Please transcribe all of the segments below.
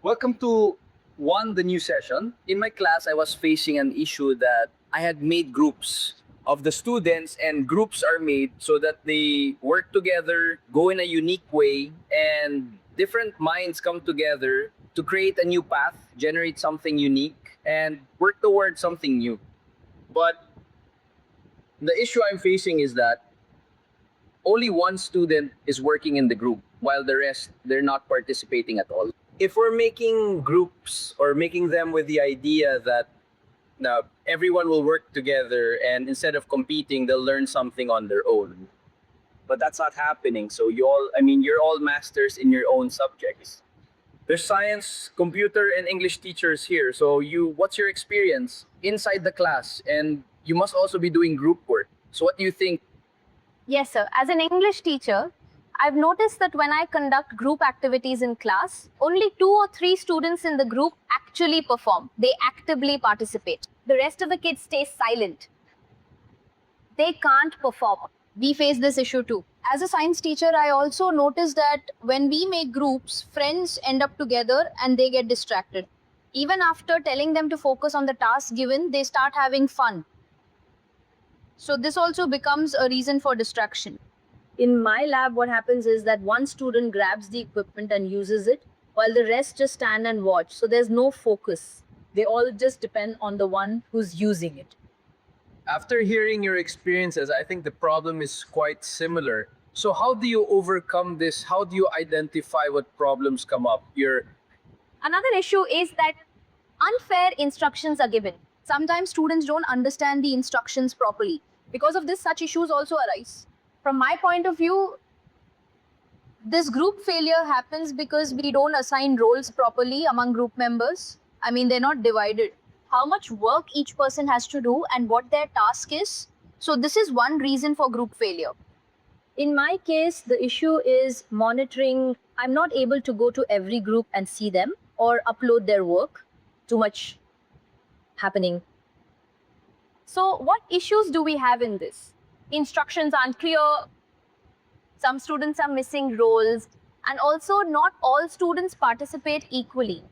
Welcome to the new session. In my class, I was facing an issue that I had made groups of the students, and groups are made so that they work together, go in a unique way, and different minds come together to create a new path, generate something unique, and work towards something new. But the issue I'm facing is that only one student is working in the group, while the rest, they're not participating at all. If we're making groups or making them with the idea that now everyone will work together and instead of competing, they'll learn something on their own. But that's not happening. So you're all masters in your own subjects. There's science, computer, and English teachers here. So what's your experience inside the class? And you must also be doing group work. So what do you think? Yes, sir. As an English teacher, I've noticed that when I conduct group activities in class, only 2 or 3 students in the group actually perform. They actively participate. The rest of the kids stay silent. They can't perform. We face this issue too. As a science teacher, I also noticed that when we make groups, friends end up together and they get distracted. Even after telling them to focus on the task given, they start having fun. So this also becomes a reason for distraction. In my lab, what happens is that one student grabs the equipment and uses it, while the rest just stand and watch. So there's no focus. They all just depend on the one who's using it. After hearing your experiences, I think the problem is quite similar. So how do you overcome this? How do you identify what problems come up? Another issue is that unfair instructions are given. Sometimes students don't understand the instructions properly. Because of this, such issues also arise. From my point of view, this group failure happens because we don't assign roles properly among group members. I mean, they're not divided. How much work each person has to do and what their task is. So, this is one reason for group failure. In my case, the issue is monitoring. I'm not able to go to every group and see them or upload their work. Too much happening. So, what issues do we have in this? Instructions aren't clear, some students are missing roles, and also not all students participate equally.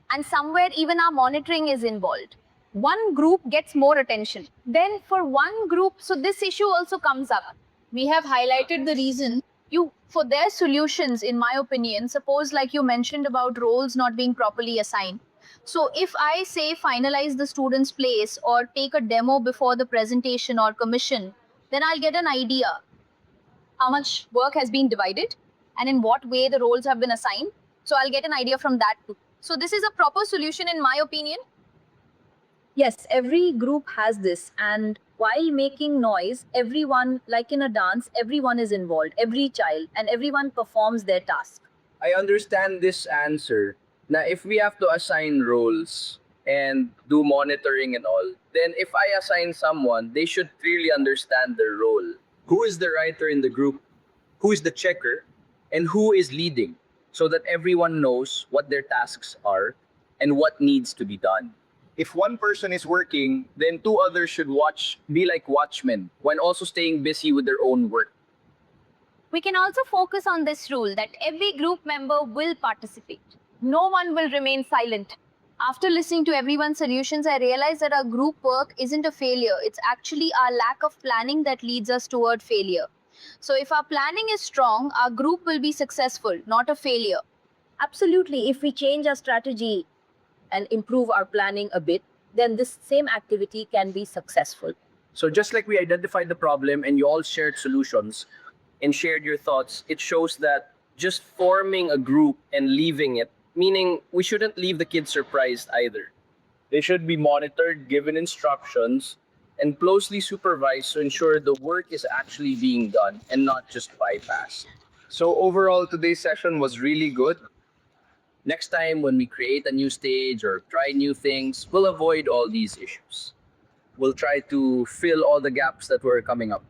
And somewhere, even our monitoring is involved. One group gets more attention. Then, for one group, so this issue also comes up. We have highlighted the reason for their solutions, in my opinion. Suppose, like you mentioned about roles not being properly assigned. So, if I say finalize the student's place or take a demo before the presentation or commission, then I'll get an idea how much work has been divided and in what way the roles have been assigned. So, I'll get an idea from that too. So, this is a proper solution, in my opinion. Yes, every group has this, and while making noise, everyone, like in a dance, everyone is involved, every child, and everyone performs their task. I understand this answer. Now, if we have to assign roles and do monitoring and all, then if I assign someone, they should clearly understand their role. Who is the writer in the group? Who is the checker? And who is leading? So that everyone knows what their tasks are and what needs to be done. If one person is working, then two others should be like watchmen, when also staying busy with their own work. We can also focus on this rule that every group member will participate. No one will remain silent. After listening to everyone's solutions, I realized that our group work isn't a failure. It's actually our lack of planning that leads us toward failure. So, if our planning is strong, our group will be successful, not a failure. Absolutely. If we change our strategy and improve our planning a bit, then this same activity can be successful. So just like we identified the problem and you all shared solutions and shared your thoughts, it shows that just forming a group and leaving it, meaning we shouldn't leave the kids surprised either. They should be monitored, given instructions, and closely supervised to ensure the work is actually being done and not just bypassed. So overall, today's session was really good. Next time when we create a new stage or try new things, we'll avoid all these issues. We'll try to fill all the gaps that were coming up.